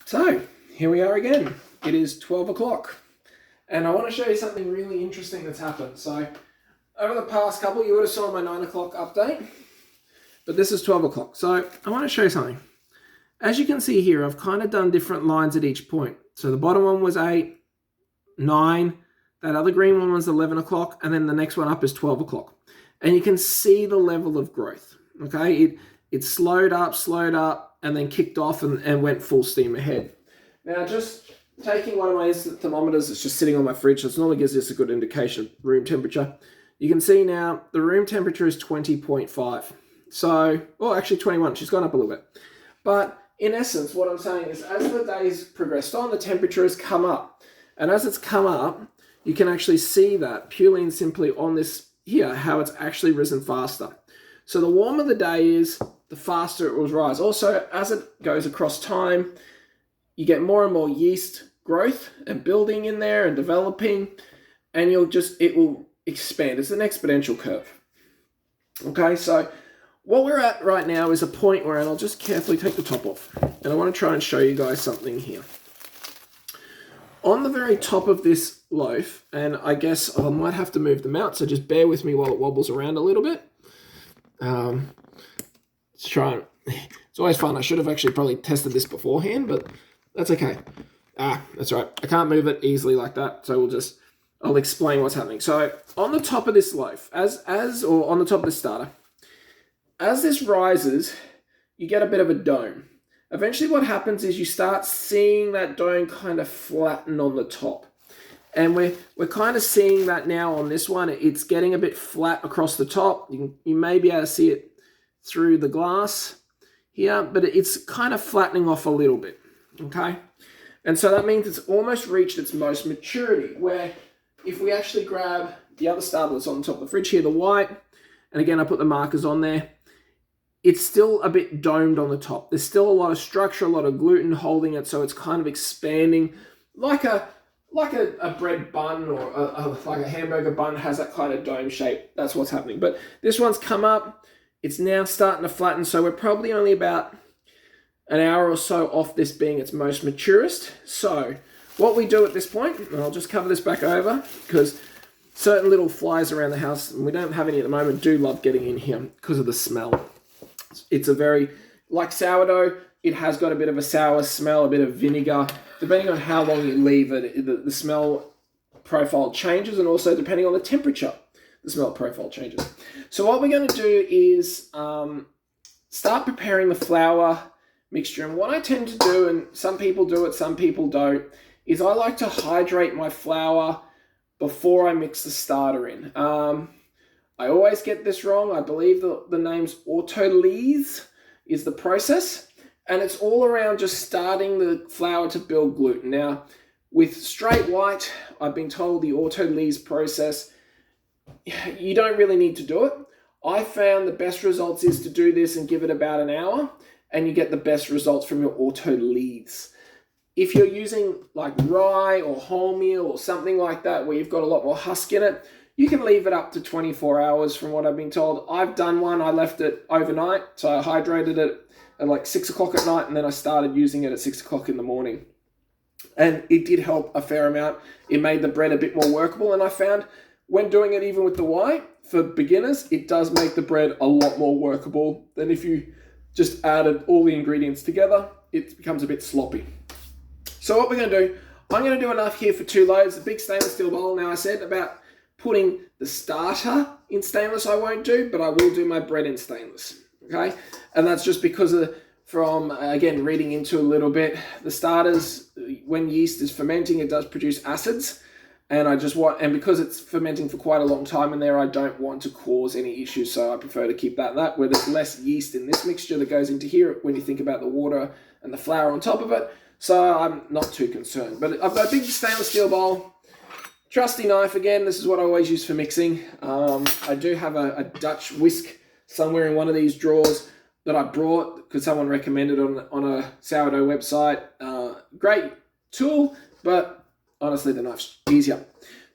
So, here we are again. It is 12 o'clock. And I want to show you something really interesting that's happened. So, over the past couple, you would have saw my 9 o'clock update. But this is 12 o'clock. So, I want to show you something. As you can see here, I've kind of done different lines at each point. So, the bottom one was 8, 9. That other green one was 11 o'clock. And then the next one up is 12 o'clock. And you can see the level of growth. Okay, it slowed up, and then kicked off and went full steam ahead. Now, just taking one of my instant thermometers, it's just sitting on my fridge, so it normally gives us a good indication of room temperature. You can see now the room temperature is 20.5. So, well, actually 21. She's gone up a little bit. But in essence, what I'm saying is as the days progressed on, the temperature has come up. And as it's come up, you can actually see that purely and simply on this here, how it's actually risen faster. So the warmer the day is, the faster it will rise. Also, as it goes across time, you get more and more yeast growth and building in there and developing, and it will expand. It's an exponential curve. Okay, so what we're at right now is a point where, and I'll just carefully take the top off, and I want to try and show you guys something here. On the very top of this loaf, and I guess I might have to move them out, so just bear with me while it wobbles around a little bit. It's always fun. I should have actually probably tested this beforehand, but that's okay. That's right. I can't move it easily like that, so I'll explain what's happening. So on the top of this loaf, or on the top of the starter, as this rises, you get a bit of a dome. Eventually what happens is you start seeing that dome kind of flatten on the top. And we're kind of seeing that now on this one. It's getting a bit flat across the top. You may be able to see it through the glass here, but it's kind of flattening off a little bit, okay? And so that means it's almost reached its most maturity, where if we actually grab the other starter that's on the top of the fridge here, the white, and again, I put the markers on there, it's still a bit domed on the top. There's still a lot of structure, a lot of gluten holding it, so it's kind of expanding like a bread bun or like a hamburger bun has that kind of dome shape. That's what's happening. But this one's come up. It's now starting to flatten, so we're probably only about an hour or so off this being its most maturest. So what we do at this point, and I'll just cover this back over because certain little flies around the house, and we don't have any at the moment, do love getting in here because of the smell. It's a very, like sourdough, it has got a bit of a sour smell, a bit of vinegar. Depending on how long you leave it, the smell profile changes, and also depending on the temperature, the smell profile changes. So what we're going to do is start preparing the flour mixture. And what I tend to do, and some people do it, some people don't, is I like to hydrate my flour before I mix the starter in. I always get this wrong. I believe the name's Autolyse is the process. And it's all around just starting the flour to build gluten. Now, with straight white, I've been told the Autolyse process, you don't really need to do it. I found the best results is to do this and give it about an hour, and you get the best results from your Autolyse. If you're using like rye or wholemeal or something like that, where you've got a lot more husk in it, you can leave it up to 24 hours from what I've been told. I've done one. I left it overnight, so I hydrated it at like 6 o'clock at night, and then I started using it at 6 o'clock in the morning. And it did help a fair amount. It made the bread a bit more workable, and I found when doing it even with the white, for beginners, it does make the bread a lot more workable than if you just added all the ingredients together. It becomes a bit sloppy. So what we're going to do, I'm going to do enough here for 2 loaves, a big stainless steel bowl. Now I said about putting the starter in stainless I won't do, but I will do my bread in stainless, okay? And that's just because from, again, reading into a little bit, the starters, when yeast is fermenting, it does produce acids. And because it's fermenting for quite a long time in there, I don't want to cause any issues, so I prefer to keep that where there's less yeast in this mixture that goes into here when you think about the water and the flour on top of it. So I'm not too concerned. But I've got a big stainless steel bowl, trusty knife again. This is what I always use for mixing. I do have a Dutch whisk somewhere in one of these drawers that I brought because someone recommended on a sourdough website. Great tool, but honestly, the knife's easier.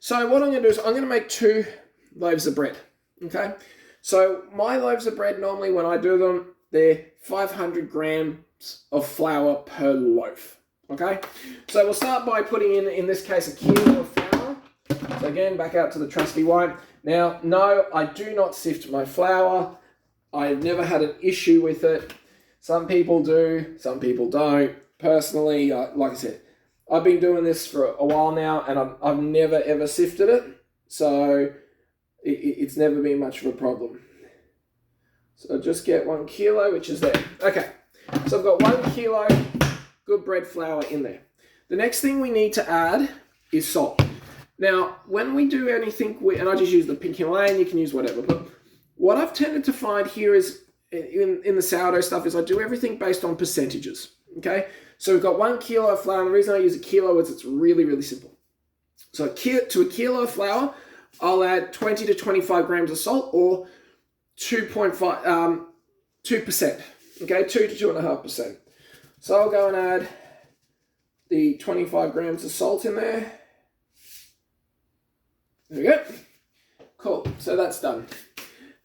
So what I'm going to do is I'm going to make 2 loaves of bread, okay? So my loaves of bread, normally when I do them, they're 500 grams of flour per loaf. Okay, so we'll start by putting in this case, a kilo of flour. So again, back out to the trusty white. Now, no, I do not sift my flour. I've never had an issue with it. Some people do, some people don't. Personally, like I said, I've been doing this for a while now, and I've never ever sifted it. So it's never been much of a problem. So just get 1 kilo, which is there. Okay, so I've got 1 kilo good bread flour in there. The next thing we need to add is salt. Now, when we do anything, and I just use the pink Himalayan, you can use whatever, but what I've tended to find here is, in the sourdough stuff, is I do everything based on percentages, okay? So we've got 1 kilo of flour, and the reason I use a kilo is it's really, really simple. So to a kilo of flour, I'll add 20 to 25 grams of salt, or 2%, okay? 2 to 2.5%. So I'll go and add the 25 grams of salt in there. There we go. Cool, so that's done.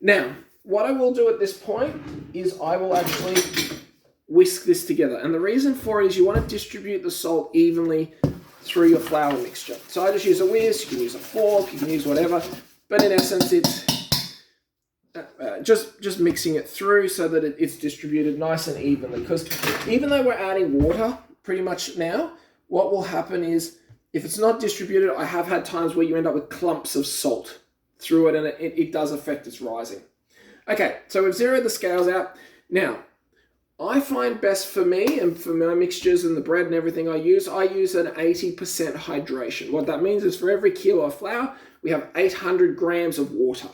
Now, what I will do at this point is I will actually whisk this together. And the reason for it is you want to distribute the salt evenly through your flour mixture. So I just use a whisk, you can use a fork, you can use whatever. But in essence, it's just mixing it through so that it's distributed nice and evenly. Because even though we're adding water pretty much now, what will happen is if it's not distributed, I have had times where you end up with clumps of salt through it, and it does affect its rising. Okay, so we've zeroed the scales out. Now, I find best for me and for my mixtures and the bread and everything I use an 80% hydration. What that means is for every kilo of flour, we have 800 grams of water.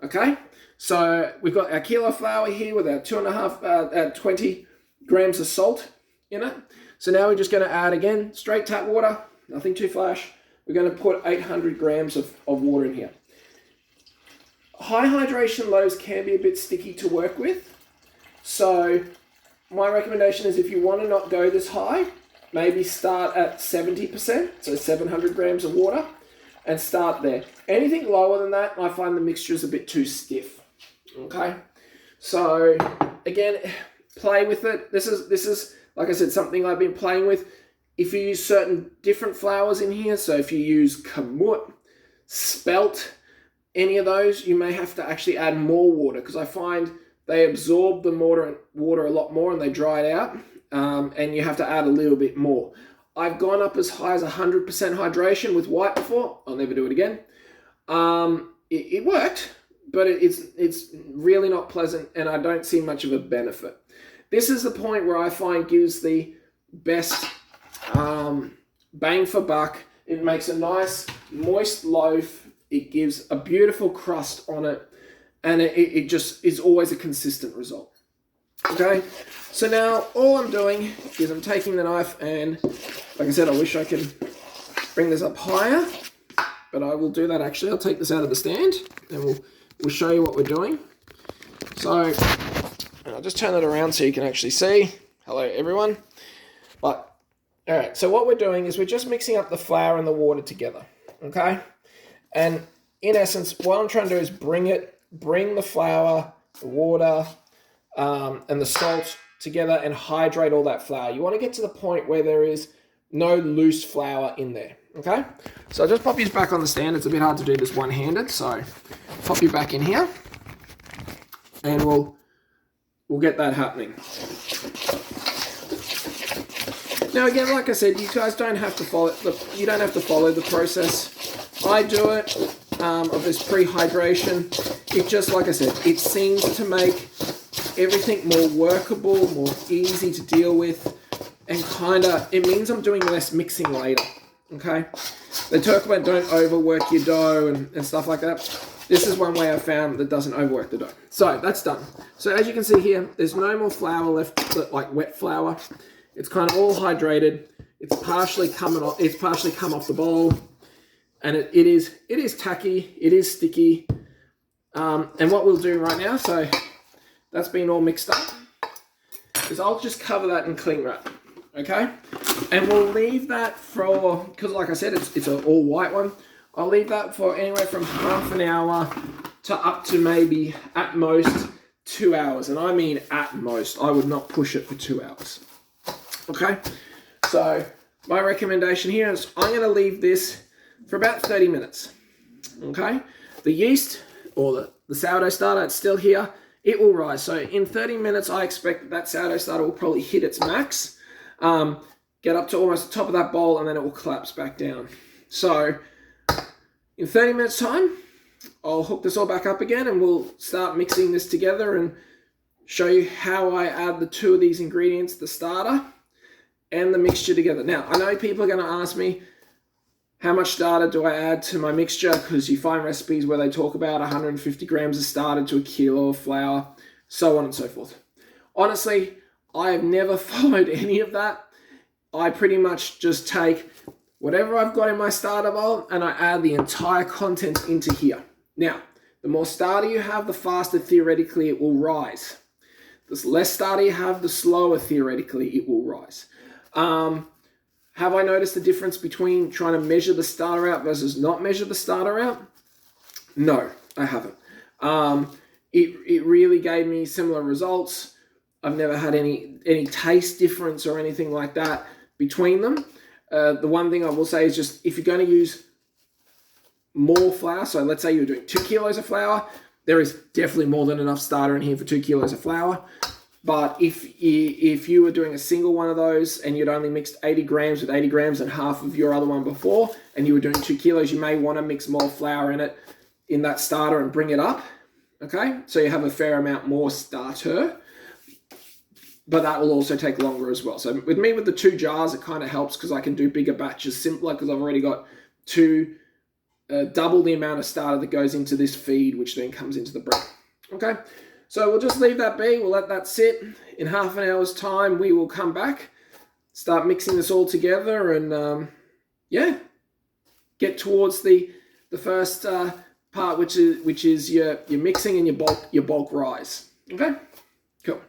Okay, so we've got our kilo of flour here with our 20 grams of salt in it. So now we're just going to add, again, straight tap water, nothing too flash. We're going to put 800 grams of water in here. High hydration loaves can be a bit sticky to work with. So my recommendation is if you want to not go this high, maybe start at 70%, so 700 grams of water, and start there. Anything lower than that, I find the mixture is a bit too stiff. Okay, so again, play with it. This is like I said, something I've been playing with. If you use certain different flours in here, so if you use kamut, spelt, any of those, you may have to actually add more water, because I find they absorb the water a lot more and they dry it out, and you have to add a little bit more. I've gone up as high as 100% hydration with white before. I'll never do it again. It worked, but it's really not pleasant, and I don't see much of a benefit. This is the point where I find gives the best bang for buck. It makes a nice moist loaf. It gives a beautiful crust on it, and it just is always a consistent result. Okay, so now all I'm doing is I'm taking the knife, and like I said, I wish I could bring this up higher, but I will do that actually. I'll take this out of the stand, and we'll show you what we're doing. So I'll just turn it around so you can actually see. Hello everyone. But all right, so what we're doing is we're just mixing up the flour and the water together. Okay, and in essence, what I'm trying to do is bring the flour, the water, and the salt together and hydrate all that flour. You want to get to the point where there is no loose flour in there. Okay, so I'll just pop these back on the stand. It's a bit hard to do this one-handed, so pop you back in here, and we'll get that happening. Now again, like I said, you guys don't have to follow the process. I do it of this pre-hydration. It just, like I said, it seems to make everything more workable, more easy to deal with, and it means I'm doing less mixing later. Okay, they talk about don't overwork your dough and stuff like that. This is one way I found that doesn't overwork the dough. So that's done. So as you can see here, there's no more flour left, like wet flour. It's kind of all hydrated. It's partially come off the bowl, and it is tacky. It is sticky. And what we'll do right now, so that's been all mixed up, is I'll just cover that in cling wrap. Okay, and we'll leave that for, because like I said, it's an all white one. I'll leave that for anywhere from half an hour to up to maybe at most 2 hours. And I mean at most. I would not push it for 2 hours. Okay, So my recommendation here is I'm going to leave this for about 30 minutes. Okay, the yeast or the sourdough starter, it's still here. It will rise. So in 30 minutes, I expect that sourdough starter will probably hit its max, get up to almost the top of that bowl, and then it will collapse back down. So in 30 minutes time, I'll hook this all back up again and we'll start mixing this together and show you how I add the two of these ingredients, the starter and the mixture together. Now, I know people are going to ask me, how much starter do I add to my mixture? Because you find recipes where they talk about 150 grams of starter to a kilo of flour, so on and so forth. Honestly, I have never followed any of that. I pretty much just take whatever I've got in my starter bowl and I add the entire content into here. Now, the more starter you have, the faster theoretically it will rise. The less starter you have, the slower theoretically it will rise. Have I noticed the difference between trying to measure the starter out versus not measure the starter out? No, I haven't. It really gave me similar results. I've never had any taste difference or anything like that between them. The one thing I will say is just if you're going to use more flour, so let's say you're doing 2 kilos of flour, there is definitely more than enough starter in here for 2 kilos of flour. But if you were doing a single one of those and you'd only mixed 80 grams with 80 grams and half of your other one before, and you were doing 2 kilos, you may want to mix more flour in it, in that starter and bring it up. Okay, so you have a fair amount more starter, but that will also take longer as well. So with me, with the 2 jars, it kind of helps because I can do bigger batches simpler because I've already got double the amount of starter that goes into this feed, which then comes into the bread. Okay, so we'll just leave that be. We'll let that sit. In half an hour's time, we will come back, start mixing this all together, and yeah, get towards the first part, which is your mixing and your bulk rise. Okay, cool.